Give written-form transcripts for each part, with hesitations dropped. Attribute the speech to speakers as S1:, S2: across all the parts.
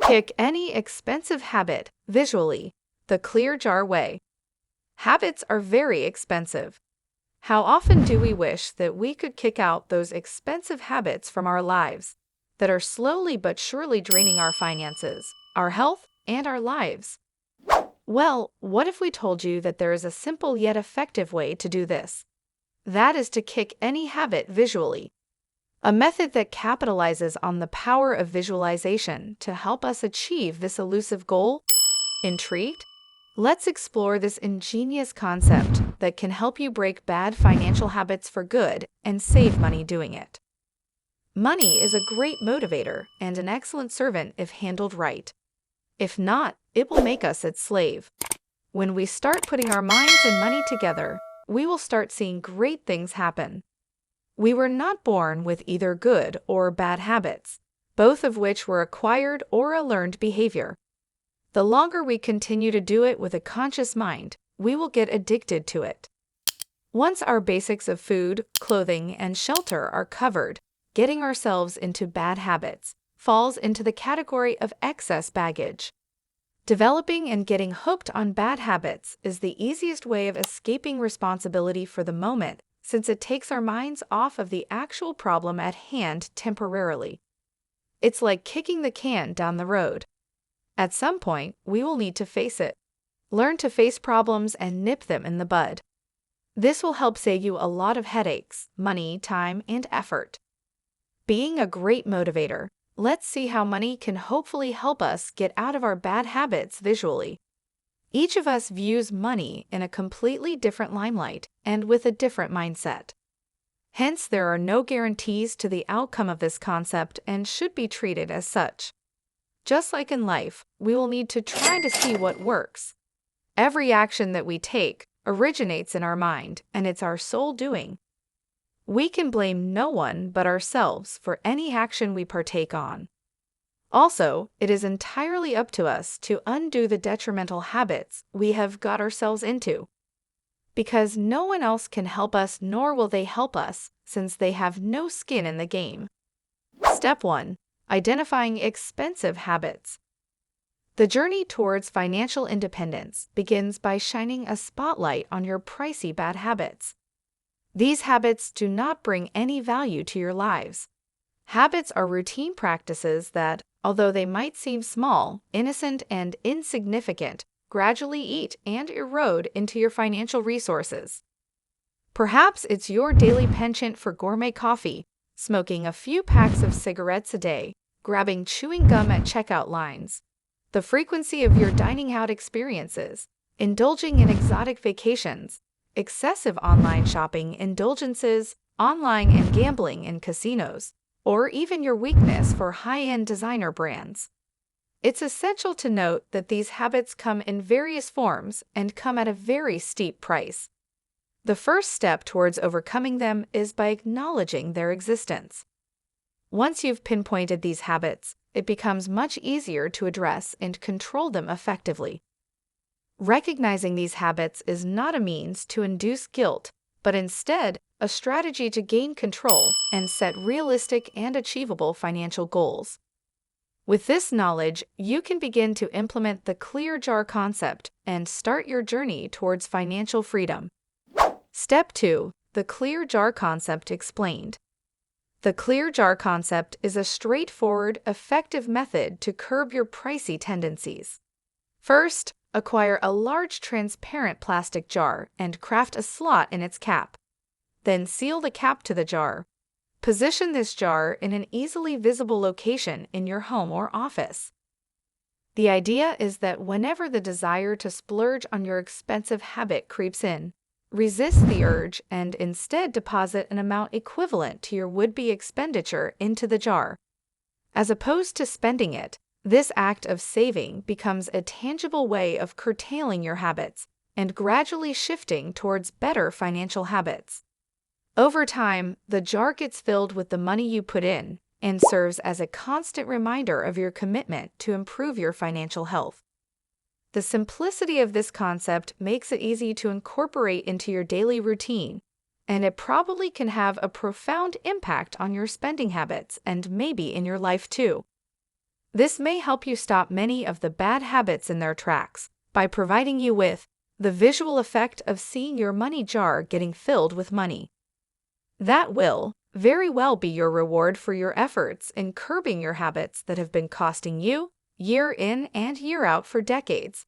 S1: Kick any expensive habit visually, the clear jar way. Habits are very expensive. How often do we wish that we could kick out those expensive habits from our lives that are slowly but surely draining our finances, our health, and our lives? Well, what if we told you that there is a simple yet effective way to do this? That is to kick any habit visually. A method that capitalizes on the power of visualization to help us achieve this elusive goal? Intrigued? Let's explore this ingenious concept that can help you break bad financial habits for good and save money doing it. Money is a great motivator and an excellent servant if handled right. If not, it will make us its slave. When we start putting our minds and money together, we will start seeing great things happen. We were not born with either good or bad habits, both of which were acquired or a learned behavior. The longer we continue to do it with a conscious mind, we will get addicted to it. Once our basics of food, clothing, and shelter are covered, getting ourselves into bad habits falls into the category of excess baggage. Developing and getting hooked on bad habits is the easiest way of escaping responsibility for the moment, since it takes our minds off of the actual problem at hand temporarily. It's like kicking the can down the road. At some point, we will need to face it. Learn to face problems and nip them in the bud. This will help save you a lot of headaches, money, time, and effort. Being a great motivator, let's see how money can hopefully help us get out of our bad habits visually. Each of us views money in a completely different limelight and with a different mindset. Hence, there are no guarantees to the outcome of this concept and should be treated as such. Just like in life, we will need to try to see what works. Every action that we take originates in our mind, and it's our sole doing. We can blame no one but ourselves for any action we partake on. Also, it is entirely up to us to undo the detrimental habits we have got ourselves into. Because no one else can help us, nor will they help us, since they have no skin in the game. Step 1. Identifying expensive habits. The journey towards financial independence begins by shining a spotlight on your pricey bad habits. These habits do not bring any value to your lives. Habits are routine practices that, although they might seem small, innocent, and insignificant, gradually eat and erode into your financial resources. Perhaps it's your daily penchant for gourmet coffee, smoking a few packs of cigarettes a day, grabbing chewing gum at checkout lines, the frequency of your dining out experiences, indulging in exotic vacations, excessive online shopping indulgences, online and gambling in casinos, or even your weakness for high-end designer brands. It's essential to note that these habits come in various forms and come at a very steep price. The first step towards overcoming them is by acknowledging their existence. Once you've pinpointed these habits, it becomes much easier to address and control them effectively. Recognizing these habits is not a means to induce guilt, but instead a strategy to gain control and set realistic and achievable financial goals. With this knowledge, you can begin to implement the clear jar concept and start your journey towards financial freedom. Step 2. The clear jar concept explained. The clear jar concept is a straightforward, effective method to curb your pricey tendencies. First, acquire a large transparent plastic jar and craft a slot in its cap. Then seal the cap to the jar. Position this jar in an easily visible location in your home or office. The idea is that whenever the desire to splurge on your expensive habit creeps in, resist the urge and instead deposit an amount equivalent to your would-be expenditure into the jar. As opposed to spending it, this act of saving becomes a tangible way of curtailing your habits and gradually shifting towards better financial habits. Over time, the jar gets filled with the money you put in and serves as a constant reminder of your commitment to improve your financial health. The simplicity of this concept makes it easy to incorporate into your daily routine, and it probably can have a profound impact on your spending habits and maybe in your life too. This may help you stop many of the bad habits in their tracks by providing you with the visual effect of seeing your money jar getting filled with money. That will very well be your reward for your efforts in curbing your habits that have been costing you year in and year out for decades.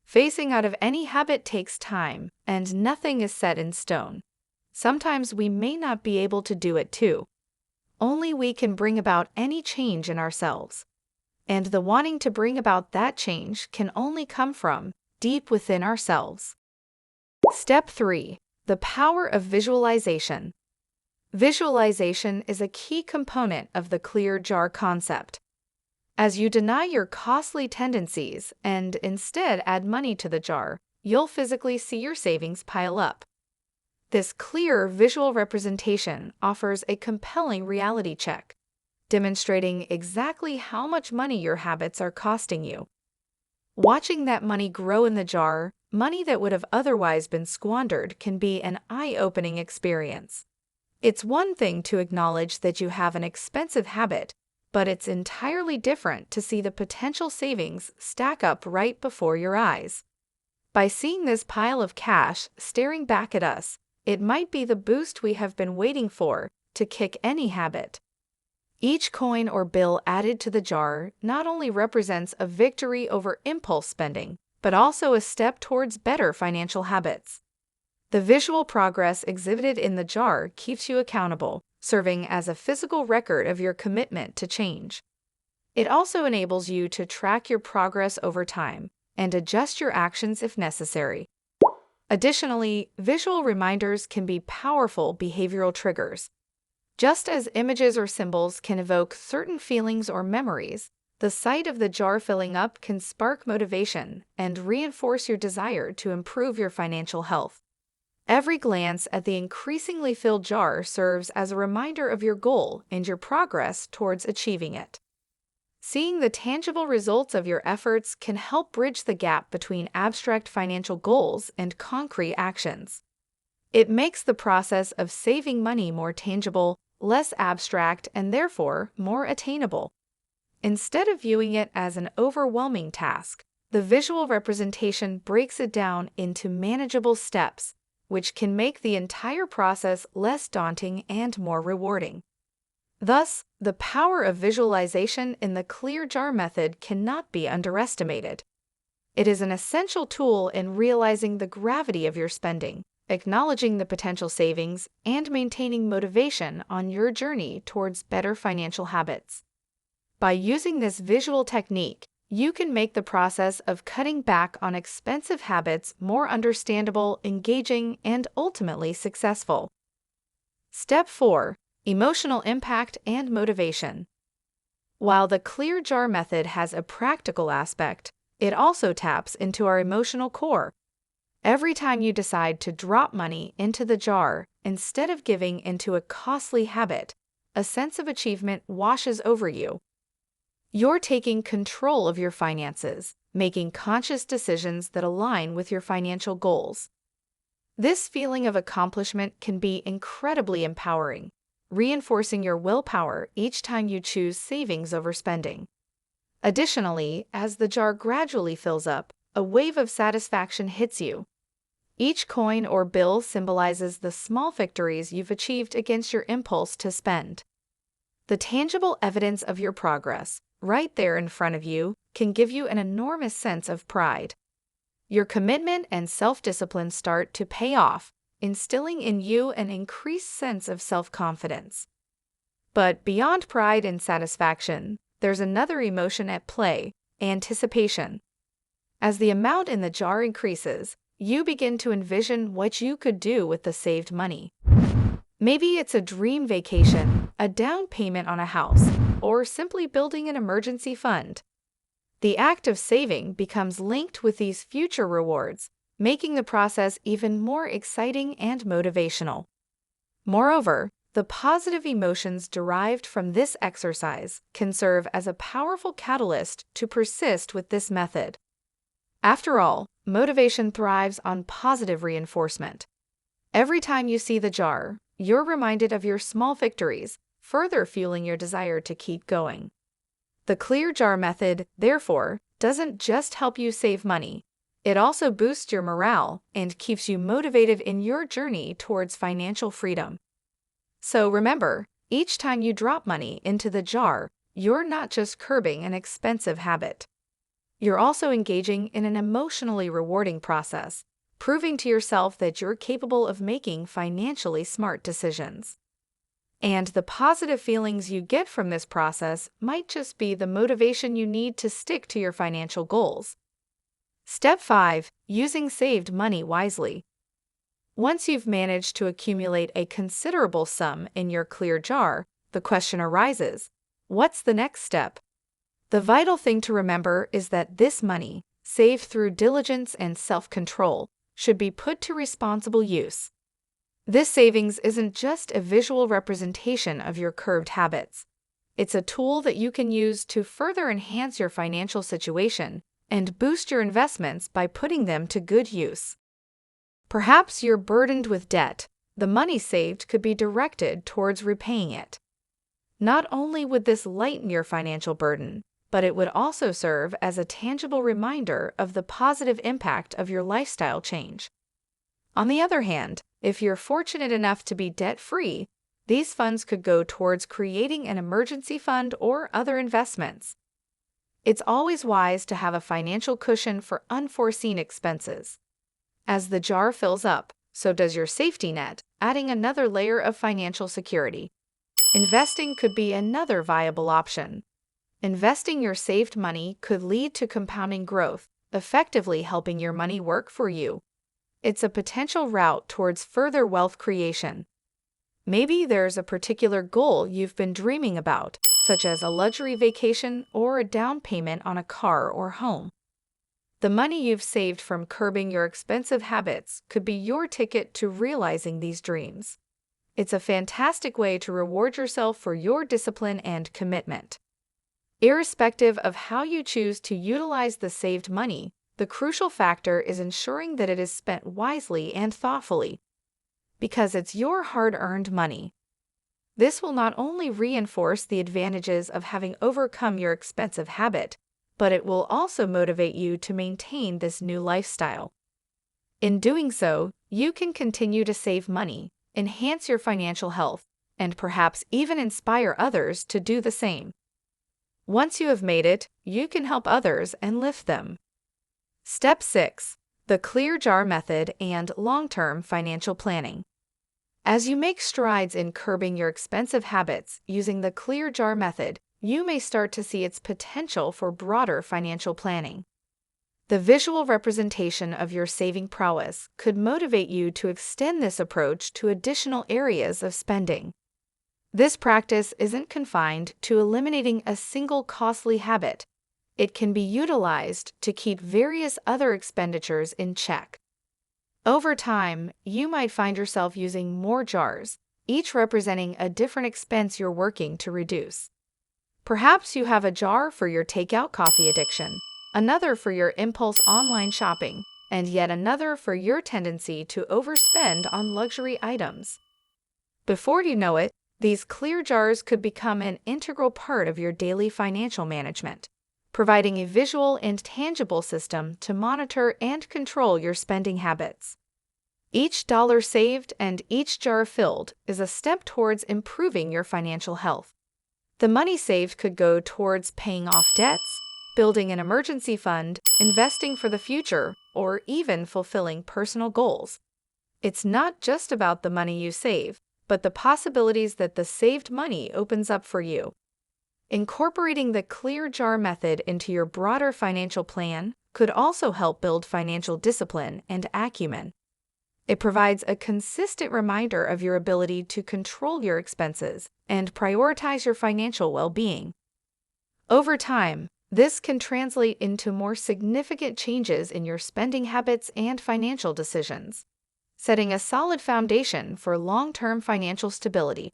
S1: Phasing out of any habit takes time, and nothing is set in stone. Sometimes we may not be able to do it too. Only we can bring about any change in ourselves. And the wanting to bring about that change can only come from deep within ourselves. Step 3. The power of visualization. Visualization is a key component of the clear jar concept. As you deny your costly tendencies and instead add money to the jar, you'll physically see your savings pile up. This clear visual representation offers a compelling reality check, demonstrating exactly how much money your habits are costing you. Watching that money grow in the jar, money that would have otherwise been squandered, can be an eye-opening experience. It's one thing to acknowledge that you have an expensive habit, but it's entirely different to see the potential savings stack up right before your eyes. By seeing this pile of cash staring back at us, it might be the boost we have been waiting for to kick any habit. Each coin or bill added to the jar not only represents a victory over impulse spending, but also a step towards better financial habits. The visual progress exhibited in the jar keeps you accountable, serving as a physical record of your commitment to change. It also enables you to track your progress over time and adjust your actions if necessary. Additionally, visual reminders can be powerful behavioral triggers. Just as images or symbols can evoke certain feelings or memories, the sight of the jar filling up can spark motivation and reinforce your desire to improve your financial health. Every glance at the increasingly filled jar serves as a reminder of your goal and your progress towards achieving it. Seeing the tangible results of your efforts can help bridge the gap between abstract financial goals and concrete actions. It makes the process of saving money more tangible, less abstract, and therefore more attainable. Instead of viewing it as an overwhelming task, the visual representation breaks it down into manageable steps, which can make the entire process less daunting and more rewarding. Thus, the power of visualization in the clear jar method cannot be underestimated. It is an essential tool in realizing the gravity of your spending, acknowledging the potential savings, and maintaining motivation on your journey towards better financial habits. By using this visual technique, you can make the process of cutting back on expensive habits more understandable, engaging, and ultimately successful. Step 4. Emotional impact and motivation. While the clear jar method has a practical aspect, it also taps into our emotional core. Every time you decide to drop money into the jar instead of giving into a costly habit, a sense of achievement washes over you. You're taking control of your finances, making conscious decisions that align with your financial goals. This feeling of accomplishment can be incredibly empowering, reinforcing your willpower each time you choose savings over spending. Additionally, as the jar gradually fills up, a wave of satisfaction hits you. Each coin or bill symbolizes the small victories you've achieved against your impulse to spend. The tangible evidence of your progress, right there in front of you, can give you an enormous sense of pride. Your commitment and self-discipline start to pay off, instilling in you an increased sense of self-confidence. But beyond pride and satisfaction, there's another emotion at play: anticipation. As the amount in the jar increases, you begin to envision what you could do with the saved money. Maybe it's a dream vacation, a down payment on a house, or simply building an emergency fund. The act of saving becomes linked with these future rewards, making the process even more exciting and motivational. Moreover, the positive emotions derived from this exercise can serve as a powerful catalyst to persist with this method. After all, motivation thrives on positive reinforcement. Every time you see the jar, you're reminded of your small victories, further fueling your desire to keep going. The clear jar method, therefore, doesn't just help you save money. It also boosts your morale and keeps you motivated in your journey towards financial freedom. So remember, each time you drop money into the jar, you're not just curbing an expensive habit. You're also engaging in an emotionally rewarding process, proving to yourself that you're capable of making financially smart decisions. And the positive feelings you get from this process might just be the motivation you need to stick to your financial goals. Step 5. Using saved money wisely. Once you've managed to accumulate a considerable sum in your clear jar, the question arises, what's the next step? The vital thing to remember is that this money, saved through diligence and self-control, should be put to responsible use. This savings isn't just a visual representation of your curbed habits. It's a tool that you can use to further enhance your financial situation and boost your investments by putting them to good use. Perhaps you're burdened with debt. The money saved could be directed towards repaying it. Not only would this lighten your financial burden, but it would also serve as a tangible reminder of the positive impact of your lifestyle change. On the other hand, if you're fortunate enough to be debt-free, these funds could go towards creating an emergency fund or other investments. It's always wise to have a financial cushion for unforeseen expenses. As the jar fills up, so does your safety net, adding another layer of financial security. Investing could be another viable option. Investing your saved money could lead to compounding growth, effectively helping your money work for you. It's a potential route towards further wealth creation. Maybe there's a particular goal you've been dreaming about, such as a luxury vacation or a down payment on a car or home. The money you've saved from curbing your expensive habits could be your ticket to realizing these dreams. It's a fantastic way to reward yourself for your discipline and commitment. Irrespective of how you choose to utilize the saved money, the crucial factor is ensuring that it is spent wisely and thoughtfully, because it's your hard-earned money. This will not only reinforce the advantages of having overcome your expensive habit, but it will also motivate you to maintain this new lifestyle. In doing so, you can continue to save money, enhance your financial health, and perhaps even inspire others to do the same. Once you have made it, you can help others and lift them. Step 6. The clear jar method and long-term financial planning. As you make strides in curbing your expensive habits using the clear jar method, you may start to see its potential for broader financial planning. The visual representation of your saving prowess could motivate you to extend this approach to additional areas of spending. This practice isn't confined to eliminating a single costly habit. It can be utilized to keep various other expenditures in check. Over time, you might find yourself using more jars, each representing a different expense you're working to reduce. Perhaps you have a jar for your takeout coffee addiction, another for your impulse online shopping, and yet another for your tendency to overspend on luxury items. Before you know it, these clear jars could become an integral part of your daily financial management, providing a visual and tangible system to monitor and control your spending habits. Each dollar saved and each jar filled is a step towards improving your financial health. The money saved could go towards paying off debts, building an emergency fund, investing for the future, or even fulfilling personal goals. It's not just about the money you save, but the possibilities that the saved money opens up for you. Incorporating the clear jar method into your broader financial plan could also help build financial discipline and acumen. It provides a consistent reminder of your ability to control your expenses and prioritize your financial well-being. Over time, this can translate into more significant changes in your spending habits and financial decisions, setting a solid foundation for long-term financial stability.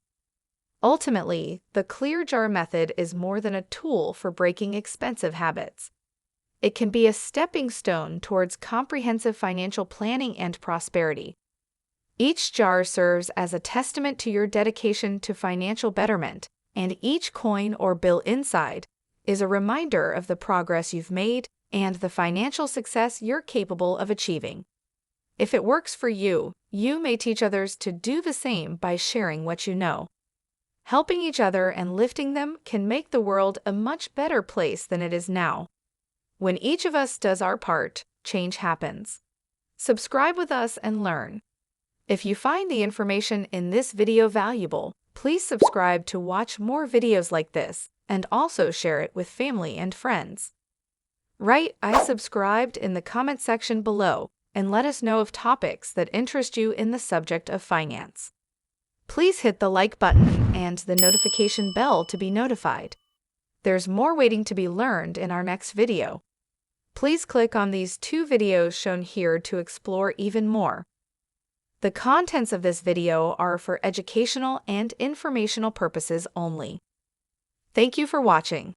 S1: Ultimately, the clear jar method is more than a tool for breaking expensive habits. It can be a stepping stone towards comprehensive financial planning and prosperity. Each jar serves as a testament to your dedication to financial betterment, and each coin or bill inside, is a reminder of the progress you've made and the financial success you're capable of achieving. If it works for you, you may teach others to do the same by sharing what you know. Helping each other and lifting them can make the world a much better place than it is now. When each of us does our part, change happens. Subscribe with us and learn. If you find the information in this video valuable, please subscribe to watch more videos like this and also share it with family and friends. Write "I subscribed" in the comment section below and let us know of topics that interest you in the subject of finance. Please hit the like button and the notification bell to be notified. There's more waiting to be learned in our next video. Please click on these 2 videos shown here to explore even more. The contents of this video are for educational and informational purposes only. Thank you for watching.